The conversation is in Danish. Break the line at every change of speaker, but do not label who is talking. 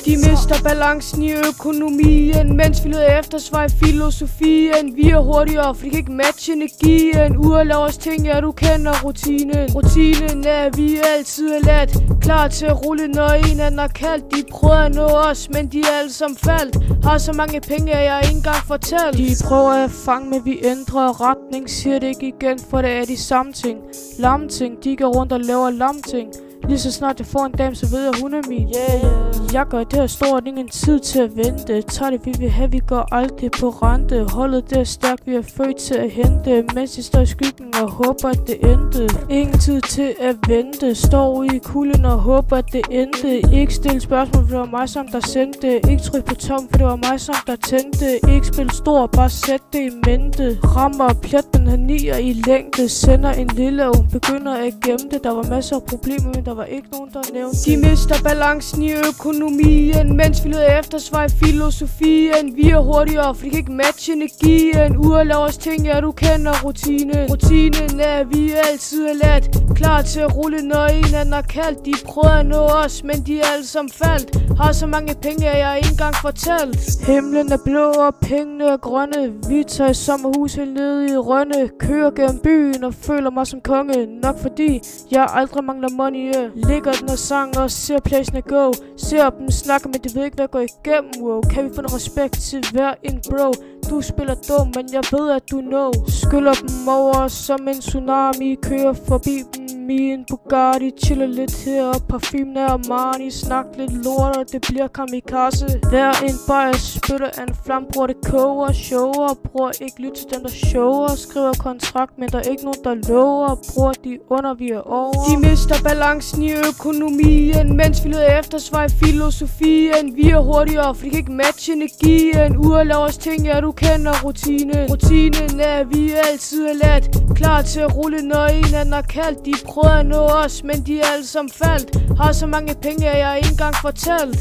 De mister balancen i økonomien, mens vi leder efter svar i filosofien. Vi er hurtigere, for de kan ikke matche energien. Ure laver os ting, ja du kender rutinen. Rutinen er, at vi altid er let, klar til at rulle, når en anden har kaldt. De prøver at nå os, men de er alle som faldt. Har så mange penge, at jeg ikke engang fortalt. De prøver at fange, men vi ændrer retning. Siger det ikke igen, for det er de samme ting. Lamting, de går rundt og laver lamting. Lige så snart jeg får en dame, så ved jeg, hun er min. Jeg gør det her stort, ingen tid til at vente. Tager det vi vil have, vi går aldrig på rente. Holdet det er stærkt, vi er født til at hente. Mens de står i skyggen og håber, at det endte. Ingen tid til at vente. Står ude i kulden og håber, at det endte. Ikke stille spørgsmål, for det var mig, som der sendte. Ikke tryk på tom, for det var mig, som der tændte. Ikke spil stor, bare sæt det i mente. Rammer plet, den her nier i længde. Sender en lille, og hun begynder at gemme det. Der var masser af problemer, men der var ikke nogen, der nævnte. De mister balancen i økonomien, mens vi leder efter svar i filosofien. Vi er hurtigere, for de kan ikke matche energien. Ure laver os ting, ja du kender rutinen. Rutinen er, at vi altid er let, klar til at rulle, når en anden har kaldt. De prøver at nå os, men de er alle som faldt. Har så mange penge, at jeg ikke engang fortalt. Himlen er blå og pengene er grønne. Vi tager i sommerhus helt nede i Rønne. Kører gennem byen og føler mig som konge. Nok fordi jeg aldrig mangler money. Ligger den her sang og ser pladsen gå. Ser dem snakke, men de ved ikke hvad går igennem. Wow. Kan vi få en respekt til hver en bro? Du spiller dum, men jeg ved at du know. Skyller dem over som en tsunami. Kører forbi dem i en Bugatti. Chiller lidt her, parfumen er Armani. Snak lidt lort og det bliver kamikaze. Hver en bajer spytter af en flam. Bruger det koger, shower. Bruger ikke lytte til dem der shower. Skriver kontrakt, men der er ikke nogen der lover. Bruger de under vi er over. De mister balancen i økonomien, mens vi leder efter svar i filosofien. Vi er hurtigere, for de kan ikke matche energien. Ure laver os ting, ja du kender rutinen. Rutinen er, at vi altid er let, klar til at rulle, når en anden har kaldt. De prøver at nå os, men de er alle som faldt. Har så mange penge, at jeg ikke engang fortalt.